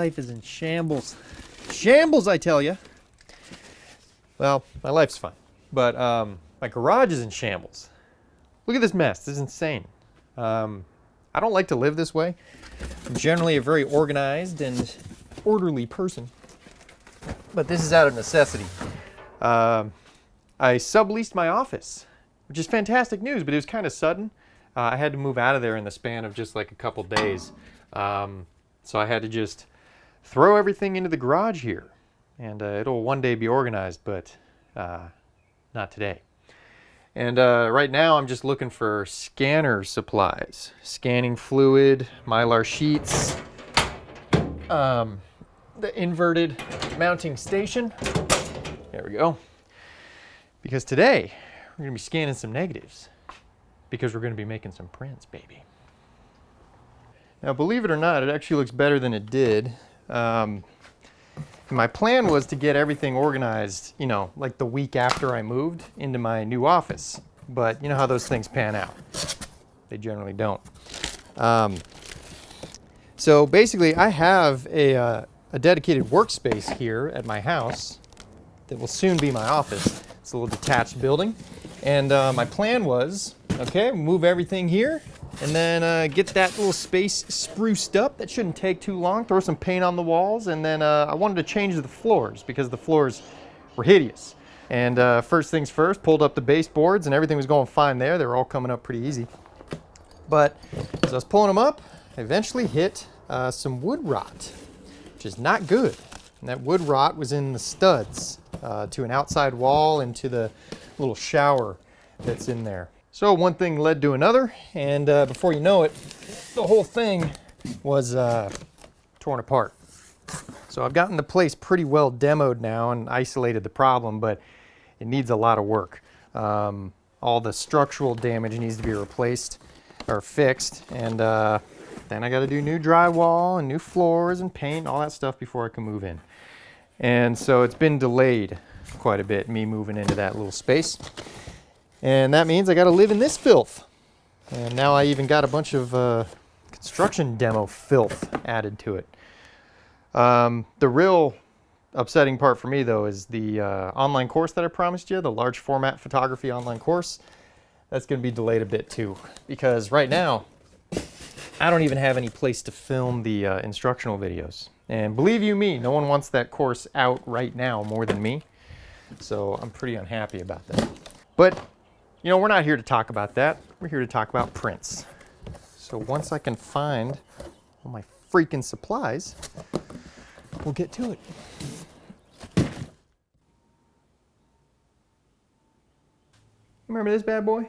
life is in shambles. Shambles, I tell you. Well, my life's fine, but my garage is in shambles. Look at this mess. This is insane. I don't like to live this way. I'm generally a very organized and orderly person, but this is out of necessity. I subleased my office, which is fantastic news, but it was kind of sudden. I had to move out of there in the span of just like a couple days. So I had to just throw everything into the garage here, and it'll one day be organized, but not today. And right now I'm just looking for scanner supplies, scanning fluid, Mylar sheets, the inverted mounting station. There we go. Because today we're going to be scanning some negatives, because we're going to be making some prints, baby. Now, believe it or not, it actually looks better than it did. My plan was to get everything organized, you know, like the week after I moved into my new office. But you know how those things pan out. They generally don't. So basically, I have a dedicated workspace here at my house that will soon be my office. It's a little detached building. And my plan was, okay, move everything here, and then get that little space spruced up. That shouldn't take too long. Throw some paint on the walls, and then I wanted to change the floors because the floors were hideous. And first things first, pulled up the baseboards, and everything was going fine there. They were all coming up pretty easy. But as I was pulling them up, I eventually hit some wood rot, which is not good. And that wood rot was in the studs to an outside wall and to the little shower that's in there. So one thing led to another, and before you know it, the whole thing was torn apart. So I've gotten the place pretty well demoed now and isolated the problem, but it needs a lot of work. All the structural damage needs to be replaced or fixed, and then I got to do new drywall and new floors and paint and all that stuff before I can move in. And so it's been delayed quite a bit, me moving into that little space. And that means I got to live in this filth. And now I even got a bunch of construction demo filth added to it. The real upsetting part for me, though, is the online course that I promised you, the large format photography online course. That's going to be delayed a bit too, because right now I don't even have any place to film the instructional videos. And believe you me, no one wants that course out right now more than me. So I'm pretty unhappy about that. But you know, we're not here to talk about that. We're here to talk about prints. So once I can find all my freaking supplies, we'll get to it. Remember this bad boy?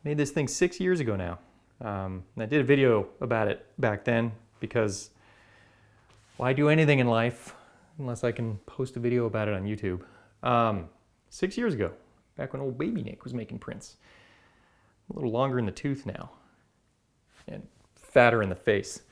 Made this thing 6 years ago now. I did a video about it back then because why do anything in life unless I can post a video about it on YouTube? 6 years ago. Back when old baby Nick was making prints. A little longer in the tooth now. And fatter in the face.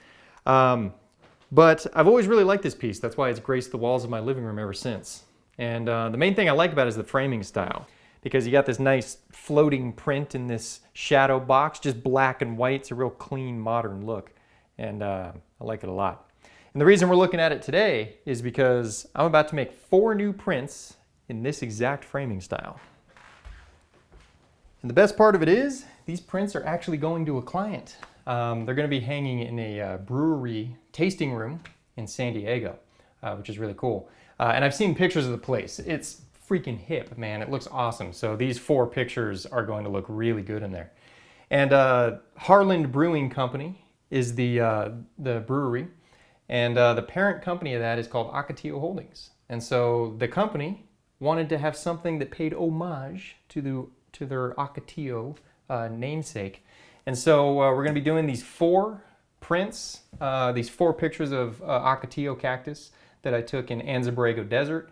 But I've always really liked this piece. That's why it's graced the walls of my living room ever since. And the main thing I like about it is the framing style. Because you got this nice floating print in this shadow box, just black and white. It's a real clean, modern look. And I like it a lot. And the reason we're looking at it today is because I'm about to make 4 new prints in this exact framing style. And the best part of it is, these prints are actually going to a client. They're going to be hanging in a brewery tasting room in San Diego, which is really cool. And I've seen pictures of the place. It's freaking hip, man. It looks awesome. So these 4 pictures are going to look really good in there. And Harland Brewing Company is the brewery. And the parent company of that is called Ocotillo Holdings. And so the company wanted to have something that paid homage to their Ocotillo namesake. And so we're going to be doing these 4 prints, these 4 pictures of Ocotillo cactus that I took in Anza-Borrego Desert.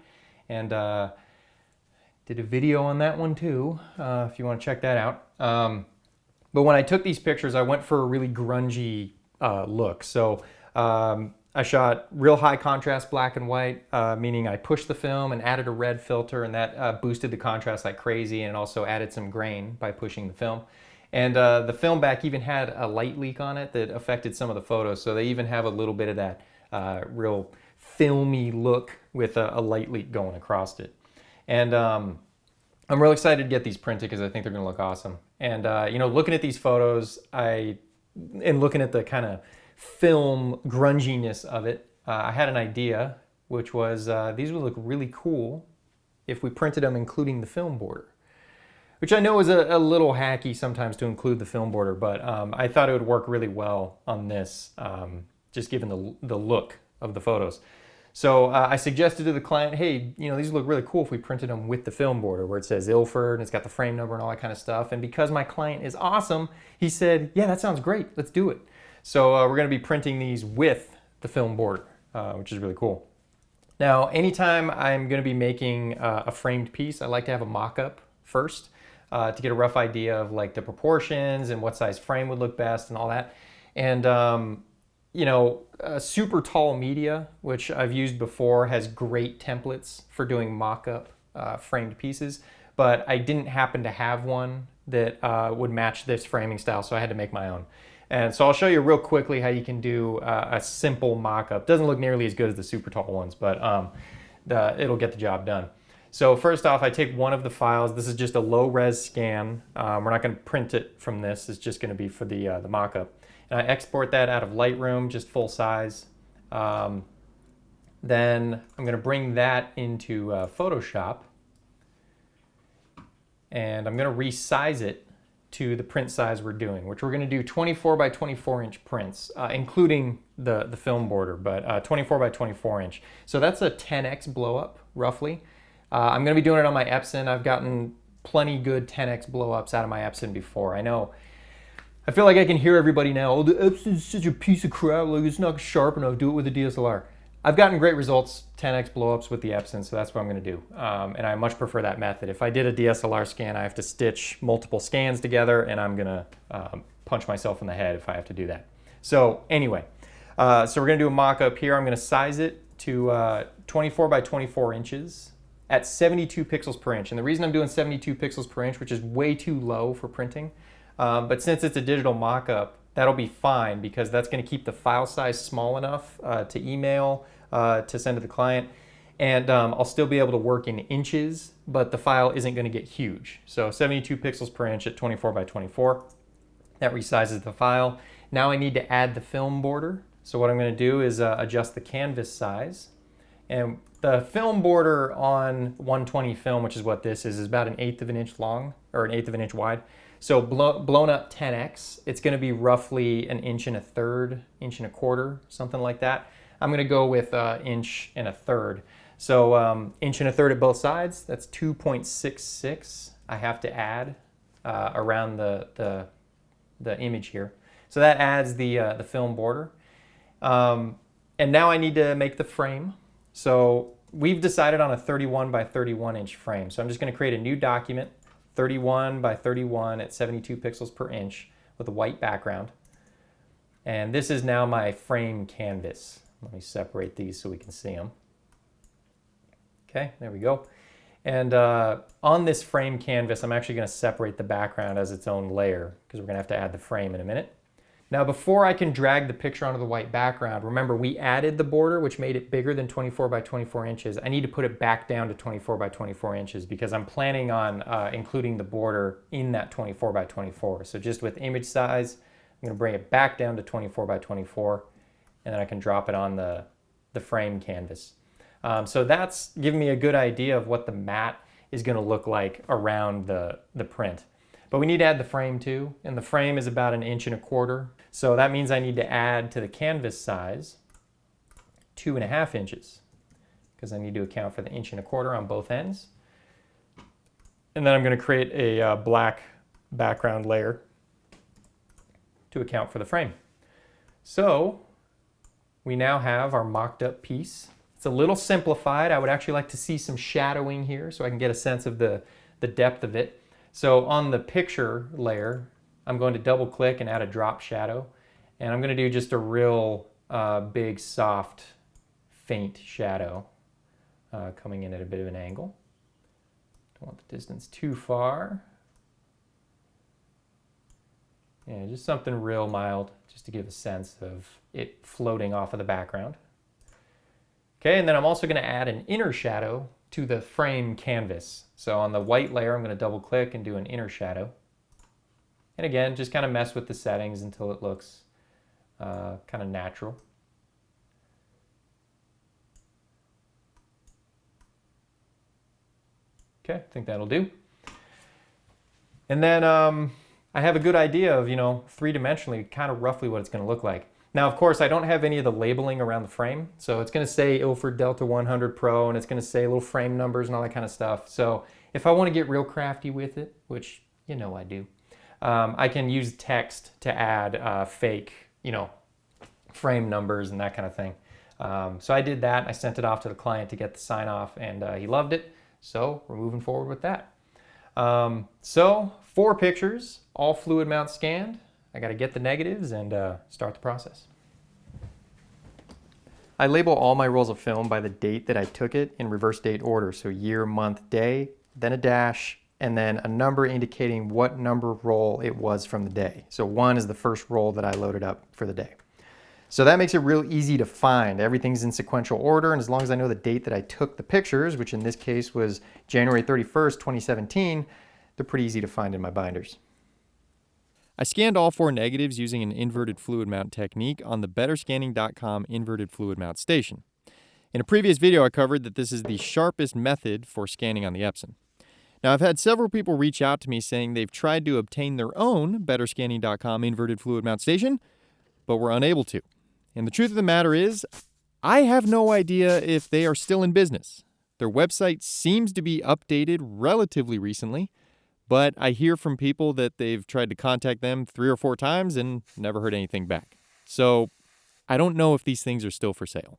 And did a video on that one too, if you want to check that out. But when I took these pictures, I went for a really grungy look. So I shot real high contrast black and white, meaning I pushed the film and added a red filter, and that boosted the contrast like crazy, and also added some grain by pushing the film. And the film back even had a light leak on it that affected some of the photos, so they even have a little bit of that real filmy look with a light leak going across it. And I'm real excited to get these printed because I think they're going to look awesome. And you know, looking at these photos, and looking at the kind of film grunginess of it, I had an idea, which was these would look really cool if we printed them including the film border, which I know is a little hacky sometimes to include the film border, but I thought it would work really well on this, just given the look of the photos. So I suggested to the client, hey, you know, these look really cool if we printed them with the film border where it says Ilford and it's got the frame number and all that kind of stuff. And because my client is awesome, he said, yeah, that sounds great. Let's do it. So we're going to be printing these with the film border, which is really cool. Now, anytime I'm going to be making a framed piece, I like to have a mock-up first to get a rough idea of like the proportions and what size frame would look best and all that. And you know, super tall media, which I've used before, has great templates for doing mock-up framed pieces, but I didn't happen to have one that would match this framing style, so I had to make my own. And so I'll show you real quickly how you can do a simple mock-up. Doesn't look nearly as good as the super tall ones, but it'll get the job done. So first off, I take one of the files. This is just a low-res scan. We're not going to print it from this. It's just going to be for the mock-up. And I export that out of Lightroom, just full size. Then I'm going to bring that into Photoshop. And I'm going to resize it to the print size we're doing, which we're going to do 24 by 24 inch prints, including the film border, but 24 by 24 inch. So that's a 10x blow up, roughly. I'm going to be doing it on my Epson. I've gotten plenty good 10x blow ups out of my Epson before. I know. I feel like I can hear everybody now, oh, the Epson's such a piece of crap, like it's not sharp enough, do it with a DSLR. I've gotten great results, 10x blow-ups with the Epson, so that's what I'm going to do. And I much prefer that method. If I did a DSLR scan, I have to stitch multiple scans together, and I'm going to punch myself in the head if I have to do that. So anyway, so we're going to do a mock-up here. I'm going to size it to 24 by 24 inches at 72 pixels per inch. And the reason I'm doing 72 pixels per inch, which is way too low for printing, but since it's a digital mock-up, that'll be fine because that's going to keep the file size small enough to email, to send to the client. And I'll still be able to work in inches, but the file isn't going to get huge. So 72 pixels per inch at 24 by 24. That resizes the file. Now I need to add the film border. So what I'm going to do is adjust the canvas size. And the film border on 120 film, which is what this is about 1/8 of an inch long, or 1/8 of an inch wide. So blown up 10x, it's going to be roughly 1 1/3 inches, 1 1/4 inches, something like that. I'm going to go with 1 1/3 inches. So 1 1/3 inches at both sides, that's 2.66 I have to add around the image here. So that adds the film border. And now I need to make the frame. So we've decided on a 31 by 31 inch frame. So I'm just going to create a new document, 31 by 31 at 72 pixels per inch with a white background. And this is now my frame canvas. Let me separate these so we can see them. Okay, there we go. And on this frame canvas, I'm actually going to separate the background as its own layer because we're going to have to add the frame in a minute. Now, before I can drag the picture onto the white background, remember we added the border, which made it bigger than 24 by 24 inches. I need to put it back down to 24 by 24 inches because I'm planning on including the border in that 24 by 24. So just with image size, I'm going to bring it back down to 24 by 24, and then I can drop it on the frame canvas. So that's giving me a good idea of what the mat is going to look like around the print. But we need to add the frame too, and the frame is about 1 1/4 inches. So that means I need to add to the canvas size 2.5 inches because I need to account for the 1 1/4 inches on both ends. And then I'm going to create a black background layer to account for the frame. So we now have our mocked up piece. It's a little simplified. I would actually like to see some shadowing here so I can get a sense of the depth of it. So on the picture layer, I'm going to double click and add a drop shadow. And I'm going to do just a real big, soft, faint shadow coming in at a bit of an angle. Don't want the distance too far. Yeah, just something real mild just to give a sense of it floating off of the background. Okay, and then I'm also going to add an inner shadow to the frame canvas. So on the white layer, I'm going to double click and do an inner shadow. And again, just kind of mess with the settings until it looks kind of natural. Okay, I think that'll do. And then I have a good idea of, three-dimensionally, kind of roughly what it's going to look like. Now, of course, I don't have any of the labeling around the frame, so it's going to say Ilford Delta 100 Pro, and it's going to say little frame numbers and all that kind of stuff. So if I want to get real crafty with it, which I do, I can use text to add fake, frame numbers and that kind of thing. So I did that. I sent it off to the client to get the sign off, and he loved it. So we're moving forward with that. So 4 pictures, all fluid mount scanned. I got to get the negatives and start the process. I label all my rolls of film by the date that I took it in reverse date order. So year, month, day, then a dash, and then a number indicating what number roll it was from the day. So 1 is the first roll that I loaded up for the day. So that makes it real easy to find. Everything's in sequential order, and as long as I know the date that I took the pictures, which in this case was January 31st, 2017, they're pretty easy to find in my binders. I scanned all 4 negatives using an inverted fluid mount technique on the betterscanning.com inverted fluid mount station. In a previous video, I covered that this is the sharpest method for scanning on the Epson. Now, I've had several people reach out to me saying they've tried to obtain their own betterscanning.com inverted fluid mount station, but were unable to. And the truth of the matter is, I have no idea if they are still in business. Their website seems to be updated relatively recently, but I hear from people that they've tried to contact them 3 or 4 times and never heard anything back. So I don't know if these things are still for sale.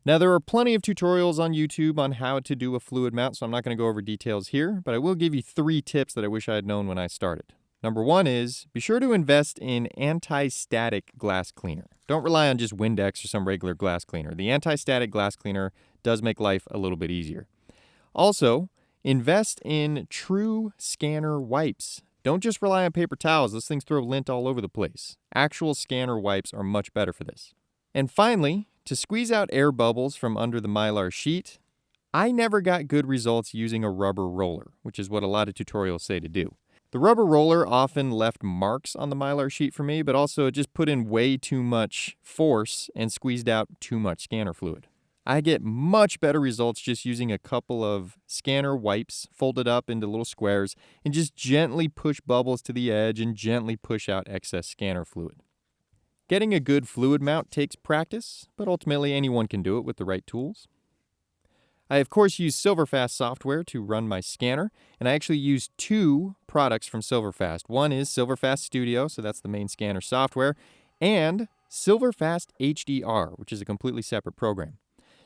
Now, there are plenty of tutorials on YouTube on how to do a fluid mount, so I'm not going to go over details here, but I will give you 3 tips that I wish I had known when I started. Number 1 is, be sure to invest in anti-static glass cleaner. Don't rely on just Windex or some regular glass cleaner. The anti-static glass cleaner does make life a little bit easier. Also, invest in true scanner wipes. Don't just rely on paper towels. Those things throw lint all over the place. Actual scanner wipes are much better for this. And finally, to squeeze out air bubbles from under the Mylar sheet, I never got good results using a rubber roller, which is what a lot of tutorials say to do. The rubber roller often left marks on the Mylar sheet for me, but also it just put in way too much force and squeezed out too much scanner fluid. I get much better results just using a couple of scanner wipes folded up into little squares and just gently push bubbles to the edge and gently push out excess scanner fluid. Getting a good fluid mount takes practice, but ultimately anyone can do it with the right tools. I, of course, use Silverfast software to run my scanner, and I actually use 2 products from Silverfast. One is Silverfast Studio, so that's the main scanner software, and Silverfast Hdr, which is a completely separate program.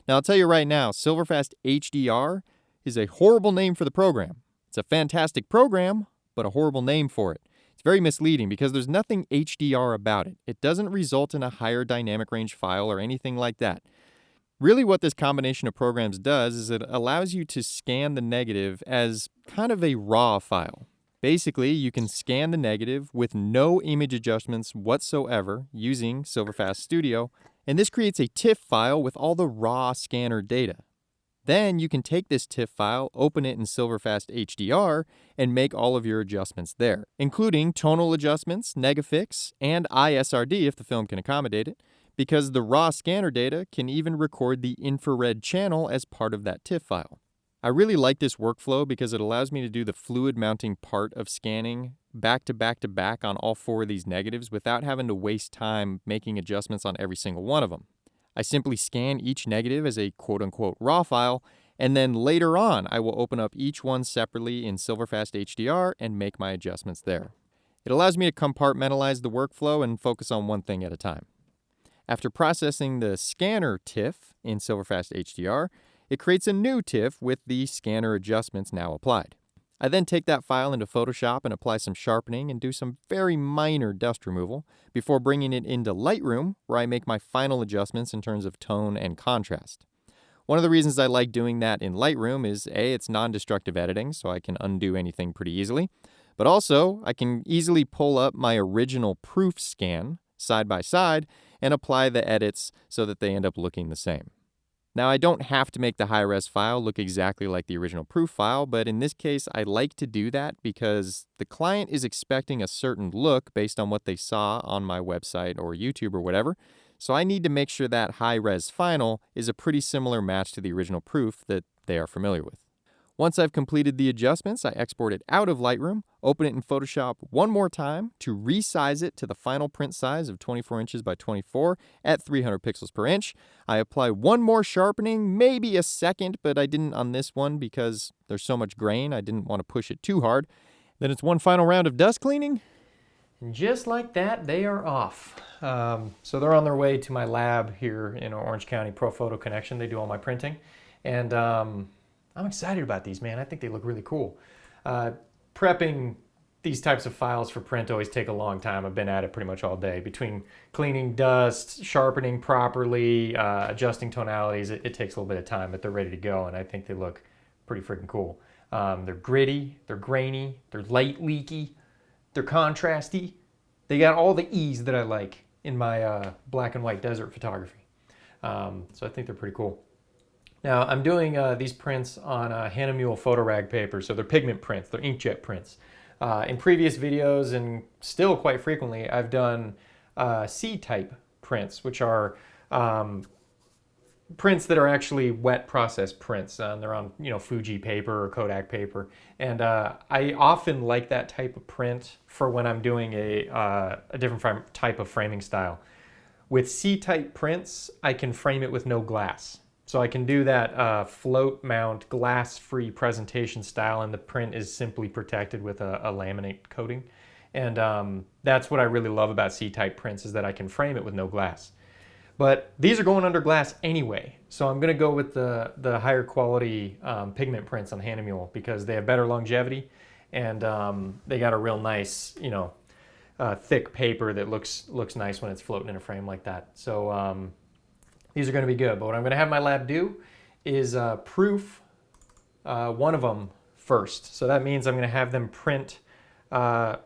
Now, I'll tell you right now, Silverfast Hdr is a horrible name for the program. It's a fantastic program, but a horrible name for it. It's very misleading because there's nothing HDR about it. It doesn't result in a higher dynamic range file or anything like that. Really what this combination of programs does is it allows you to scan the negative as kind of a raw file. Basically, you can scan the negative with no image adjustments whatsoever using Silverfast Studio, and this creates a TIFF file with all the raw scanner data. Then you can take this TIFF file, open it in Silverfast HDR, and make all of your adjustments there, including tonal adjustments, negafix, and ISRD if the film can accommodate it, because the raw scanner data can even record the infrared channel as part of that TIFF file. I really like this workflow because it allows me to do the fluid mounting part of scanning back to back to back on all 4 of these negatives without having to waste time making adjustments on every single one of them. I simply scan each negative as a quote-unquote raw file, and then later on I will open up each one separately in Silverfast HDR and make my adjustments there. It allows me to compartmentalize the workflow and focus on one thing at a time. After processing the scanner TIFF in Silverfast HDR, it creates a new TIFF with the scanner adjustments now applied. I then take that file into Photoshop and apply some sharpening and do some very minor dust removal before bringing it into Lightroom, where I make my final adjustments in terms of tone and contrast. One of the reasons I like doing that in Lightroom is A, it's non-destructive editing, so I can undo anything pretty easily, but also I can easily pull up my original proof scan side by side and apply the edits so that they end up looking the same. Now, I don't have to make the high-res file look exactly like the original proof file, but in this case, I like to do that because the client is expecting a certain look based on what they saw on my website or YouTube or whatever, so I need to make sure that high-res final is a pretty similar match to the original proof that they are familiar with. Once I've completed the adjustments, I export it out of Lightroom, open it in Photoshop one more time to resize it to the final print size of 24 inches by 24 at 300 pixels per inch. I apply one more sharpening, maybe a second, but I didn't on this one because there's so much grain, I didn't want to push it too hard. Then it's one final round of dust cleaning. And just like that, they are off. So they're on their way to my lab here in Orange County, Pro Photo Connection. They do all my printing. And I'm excited about these, man. I think they look really cool. Prepping these types of files for print always take a long time. I've been at it pretty much all day. Between cleaning dust, sharpening properly, adjusting tonalities, it takes a little bit of time, but they're ready to go, and I think they look pretty freaking cool. They're gritty, they're grainy, they're light leaky, they're contrasty. They got all the E's that I like in my black and white desert photography. So I think they're pretty cool. Now, I'm doing these prints on Hahnemühle photo rag paper, so they're pigment prints, they're inkjet prints. In previous videos, and still quite frequently, I've done C-type prints, which are prints that are actually wet process prints. They're on, Fuji paper or Kodak paper. And I often like that type of print for when I'm doing a different type of framing style. With C-type prints, I can frame it with no glass. So I can do that float mount glass-free presentation style, and the print is simply protected with a laminate coating. And that's what I really love about C-type prints, is that I can frame it with no glass. But these are going under glass anyway, so I'm gonna go with the higher quality pigment prints on Hahnemühle because they have better longevity, and they got a real nice, thick paper that looks nice when it's floating in a frame like that. So these are going to be good, but what I'm going to have my lab do is proof one of them first. So that means I'm going to have them print a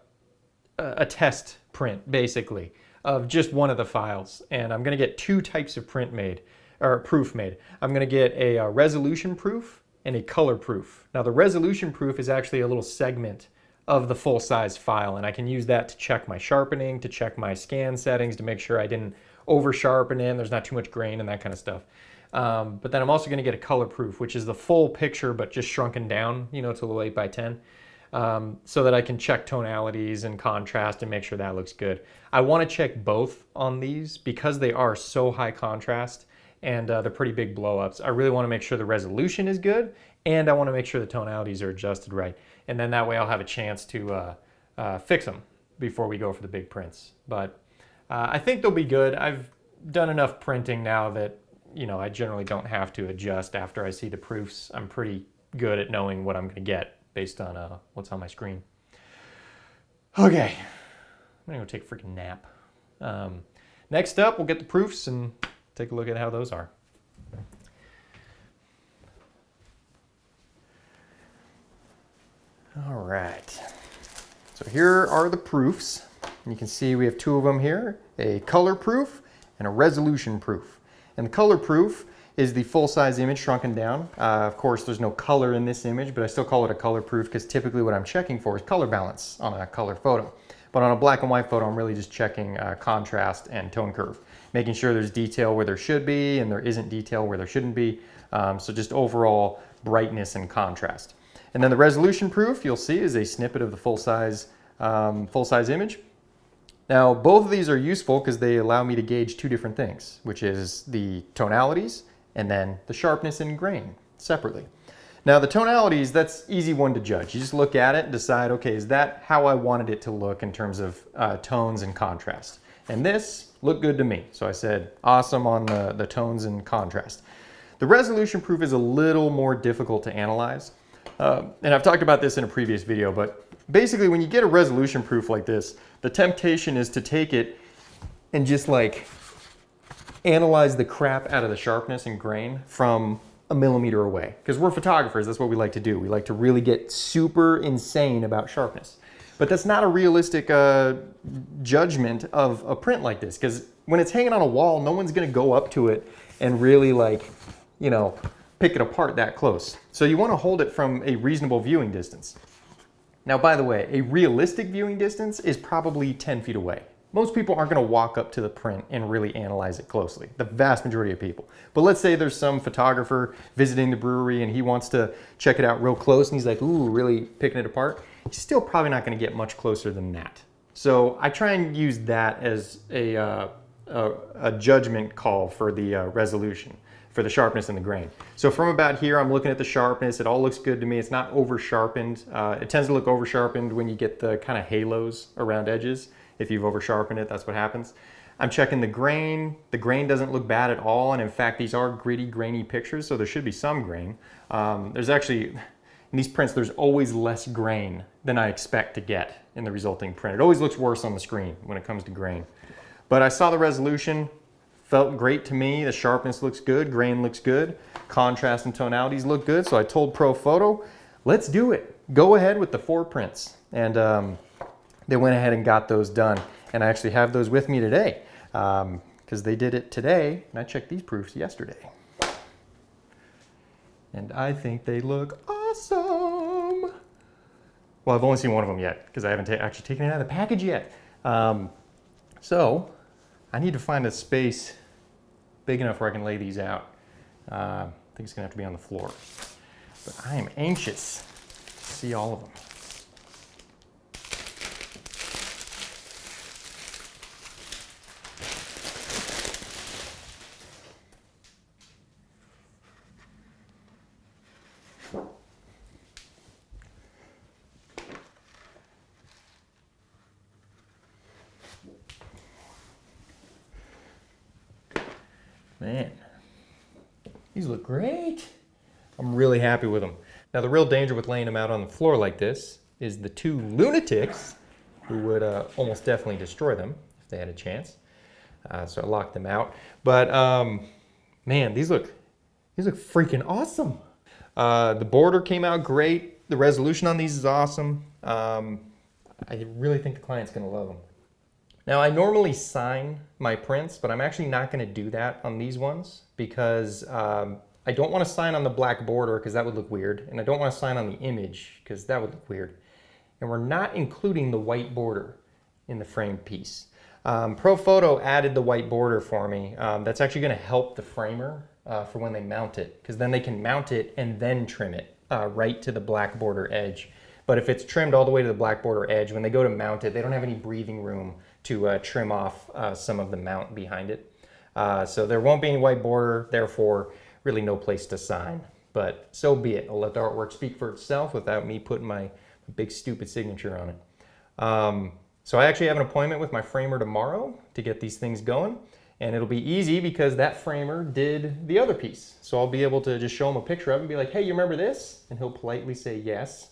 test print, basically, of just one of the files. And I'm going to get two types of print made, or proof made. I'm going to get a resolution proof and a color proof. Now the resolution proof is actually a little segment of the full-size file, and I can use that to check my sharpening, to check my scan settings, to make sure I didn't over sharpen in, there's not too much grain and that kind of stuff. But then I'm also going to get a color proof, which is the full picture but just shrunken down, to a little 8x10, so that I can check tonalities and contrast and make sure that looks good. I want to check both on these because they are so high contrast and they're pretty big blow-ups. I really want to make sure the resolution is good, and I want to make sure the tonalities are adjusted right. And then that way I'll have a chance to fix them before we go for the big prints. But I think they'll be good. I've done enough printing now that, I generally don't have to adjust after I see the proofs. I'm pretty good at knowing what I'm going to get based on what's on my screen. Okay, I'm going to go take a freaking nap. Next up, we'll get the proofs and take a look at how those are. All right, so here are the proofs. You can see we have two of them here, a color proof and a resolution proof. And the color proof is the full-size image shrunken down. Of course, there's no color in this image, but I still call it a color proof because typically what I'm checking for is color balance on a color photo. But on a black and white photo, I'm really just checking contrast and tone curve, making sure there's detail where there should be and there isn't detail where there shouldn't be. So just overall brightness and contrast. And then the resolution proof, you'll see, is a snippet of the full-size image. Now, both of these are useful because they allow me to gauge two different things, which is the tonalities and then the sharpness and grain separately. Now, the tonalities, that's easy one to judge. You just look at it and decide, okay, is that how I wanted it to look in terms of tones and contrast? And this looked good to me. So I said, awesome on the tones and contrast. The resolution proof is a little more difficult to analyze. And I've talked about this in a previous video, but basically when you get a resolution proof like this, the temptation is to take it and just like analyze the crap out of the sharpness and grain from a millimeter away. Because we're photographers, that's what we like to do. We like to really get super insane about sharpness. But that's not a realistic judgment of a print like this, because when it's hanging on a wall, no one's gonna go up to it and really like you know, pick it apart that close. So you want to hold it from a reasonable viewing distance. Now, by the way, a realistic viewing distance is probably 10 feet away. Most people aren't going to walk up to the print and really analyze it closely, the vast majority of people. But let's say there's some photographer visiting the brewery and he wants to check it out real close and he's like, ooh, really picking it apart. He's still probably not going to get much closer than that. So I try and use that as a judgment call for the resolution, for the sharpness and the grain. So from about here, I'm looking at the sharpness. It all looks good to me. It's not over sharpened. It tends to look over sharpened when you get the kind of halos around edges. If you've over sharpened it, that's what happens. I'm checking the grain. The grain doesn't look bad at all. And in fact, these are gritty, grainy pictures, so there should be some grain. There's actually, in these prints, there's always less grain than I expect to get in the resulting print. It always looks worse on the screen when it comes to grain. But I saw the resolution, felt great to me. The sharpness looks good, grain looks good, contrast and tonalities look good. So I told ProPhoto, let's do it. Go ahead with the 4 prints. And they went ahead and got those done. And I actually have those with me today because they did it today. And I checked these proofs yesterday. And I think they look awesome. Well, I've only seen one of them yet because I haven't actually taken it out of the package yet. So I need to find a space big enough where I can lay these out. I think it's gonna have to be on the floor. But I am anxious to see all of them. Man, these look great. I'm really happy with them. Now the real danger with laying them out on the floor like this is the 2 lunatics who would almost definitely destroy them if they had a chance. So I locked them out. But man, these look freaking awesome. The border came out great. The resolution on these is awesome. I really think the client's gonna love them. Now I normally sign my prints, but I'm actually not going to do that on these ones because I don't want to sign on the black border because that would look weird, and I don't want to sign on the image because that would look weird. And we're not including the white border in the framed piece. ProPhoto added the white border for me. That's actually going to help the framer for when they mount it, because then they can mount it and then trim it right to the black border edge. But if it's trimmed all the way to the black border edge, when they go to mount it, they don't have any breathing room to trim off some of the mount behind it. So there won't be any white border, therefore really no place to sign. But so be it. I'll let the artwork speak for itself without me putting my big stupid signature on it. So I actually have an appointment with my framer tomorrow to get these things going. And it'll be easy because that framer did the other piece. So I'll be able to just show him a picture of it and be like, hey, you remember this? And he'll politely say yes,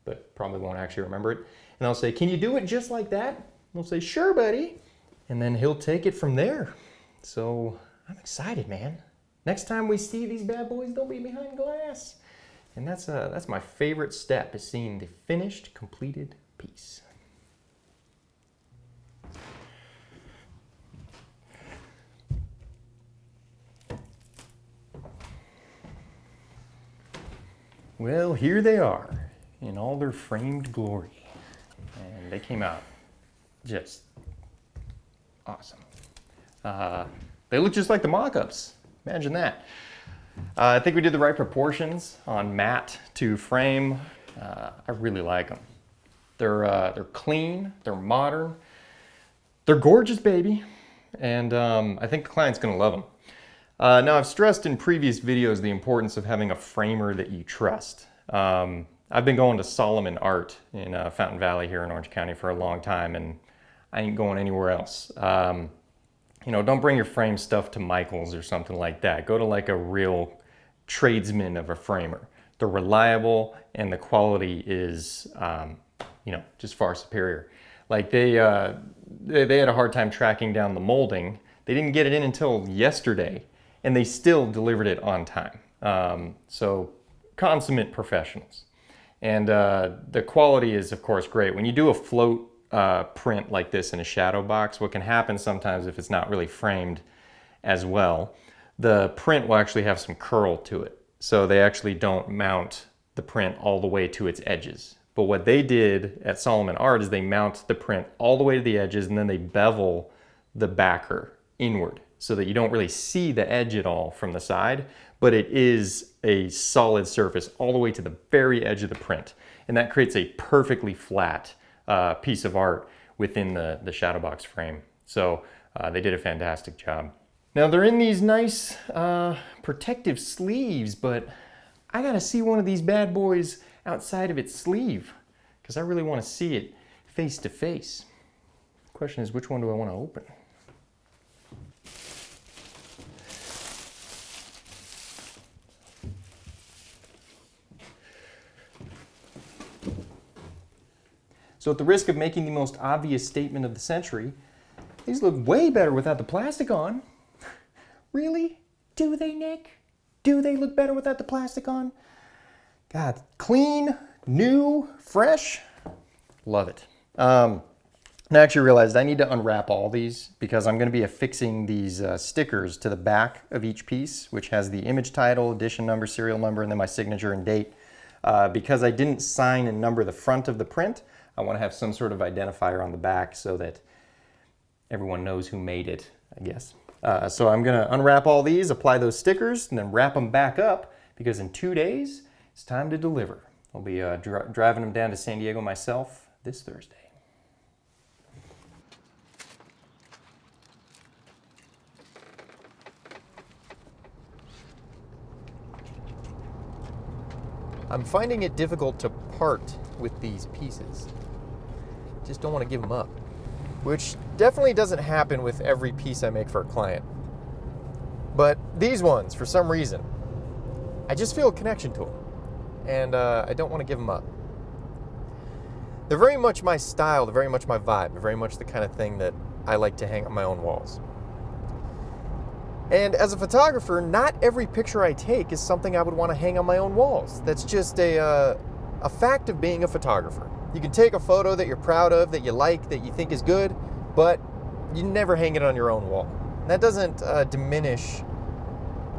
but probably won't actually remember it. And I'll say, can you do it just like that? And he'll say, sure, buddy. And then he'll take it from there. So I'm excited, man. Next time we see these bad boys, they'll be behind glass. And that's my favorite step, is seeing the finished, completed piece. Well, here they are in all their framed glory. And they came out just awesome. They look just like the mock-ups. Imagine that. I think we did the right proportions on matte to frame. I really like them. They're clean, they're modern, they're gorgeous, baby. And I think the client's gonna love them. Now, I've stressed in previous videos the importance of having a framer that you trust. I've been going to Solomon Art in Fountain Valley here in Orange County for a long time, and I ain't going anywhere else. You know, don't bring your frame stuff to Michael's or something like that. Go to like a real tradesman of a framer. They're reliable, and the quality is, you know, just far superior. Like they had a hard time tracking down the molding. They didn't get it in until yesterday, and they still delivered it on time. So consummate professionals. And the quality is, of course, great. When you do a float print like this in a shadow box, what can happen sometimes if it's not really framed as well, the print will actually have some curl to it. So they actually don't mount the print all the way to its edges. But what they did at Solomon Art is they mount the print all the way to the edges, and then they bevel the backer inward so that you don't really see the edge at all from the side, but it is a solid surface all the way to the very edge of the print. And that creates a perfectly flat piece of art within the shadow box frame. So they did a fantastic job. Now they're in these nice protective sleeves, but I gotta see one of these bad boys outside of its sleeve because I really want to see it face to face. The question is, which one do I want to open? So at the risk of making the most obvious statement of the century, these look way better without the plastic on. Really? Do they, Nick? Do they look better without the plastic on? God, clean, new, fresh. Love it. I actually realized I need to unwrap all these because I'm going to be affixing these stickers to the back of each piece, which has the image title, edition number, serial number, and then my signature and date. Because I didn't sign and number the front of the print, I want to have some sort of identifier on the back so that everyone knows who made it, I guess. So I'm going to unwrap all these, apply those stickers, and then wrap them back up because in 2 days, it's time to deliver. I'll be driving them down to San Diego myself this Thursday. I'm finding it difficult to part with these pieces. Just don't want to give them up. Which definitely doesn't happen with every piece I make for a client. But these ones, for some reason, I just feel a connection to them. And I don't want to give them up. They're very much my style, they're very much my vibe, they're very much the kind of thing that I like to hang on my own walls. And as a photographer, not every picture I take is something I would want to hang on my own walls. That's just a fact of being a photographer. You can take a photo that you're proud of, that you like, that you think is good, but you never hang it on your own wall. And that doesn't diminish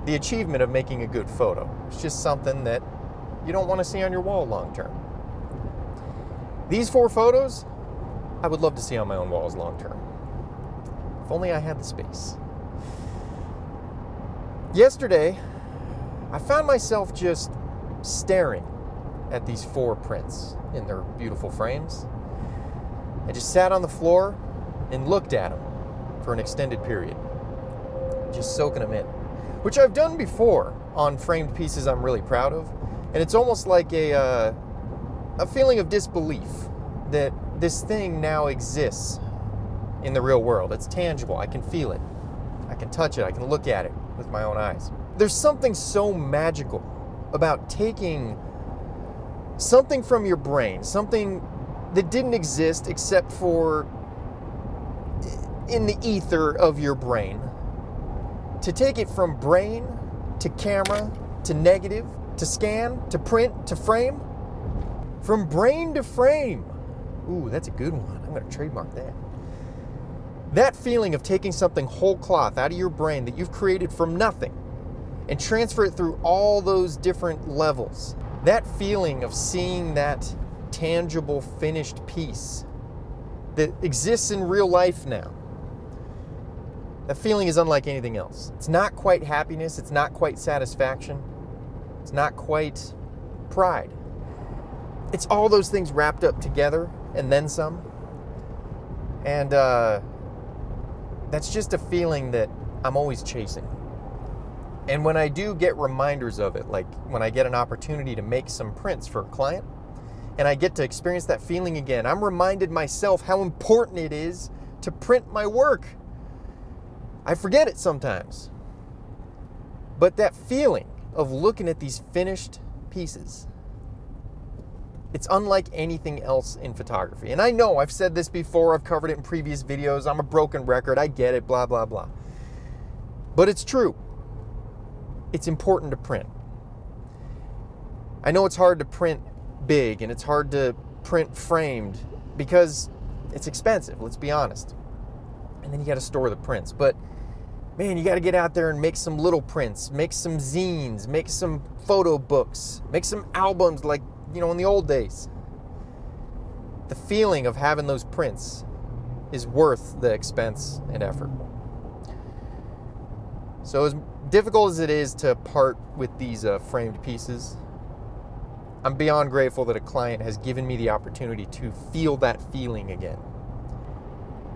the achievement of making a good photo. It's just something that you don't want to see on your wall long term. These 4 photos, I would love to see on my own walls long term. If only I had the space. Yesterday, I found myself just staring at these 4 prints in their beautiful frames. I just sat on the floor and looked at them for an extended period, just soaking them in, which I've done before on framed pieces I'm really proud of. And it's almost like a feeling of disbelief that this thing now exists in the real world. It's tangible. I can feel it. I can touch it. I can look at it with my own eyes. There's something so magical about taking something from your brain, something that didn't exist except for in the ether of your brain, to take it from brain to camera to negative to scan to print to frame. From brain to frame. Ooh, that's a good one. I'm going to trademark that. That feeling of taking something whole cloth out of your brain that you've created from nothing and transfer it through all those different levels. That feeling of seeing that tangible, finished piece that exists in real life now. That feeling is unlike anything else. It's not quite happiness. It's not quite satisfaction. It's not quite pride. It's all those things wrapped up together and then some. And that's just a feeling that I'm always chasing. And when I do get reminders of it, like when I get an opportunity to make some prints for a client, and I get to experience that feeling again, I'm reminded myself how important it is to print my work. I forget it sometimes. But that feeling of looking at these finished pieces, it's unlike anything else in photography. And I know I've said this before, I've covered it in previous videos, I'm a broken record, I get it, blah, blah, blah. But it's true. It's important to print. I know it's hard to print big and it's hard to print framed because it's expensive, let's be honest. And then you got to store the prints. But man, you got to get out there and make some little prints, make some zines, make some photo books, make some albums like, you know, in the old days. The feeling of having those prints is worth the expense and effort. So as difficult as it is to part with these framed pieces, I'm beyond grateful that a client has given me the opportunity to feel that feeling again.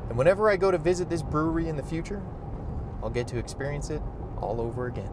And whenever I go to visit this brewery in the future, I'll get to experience it all over again.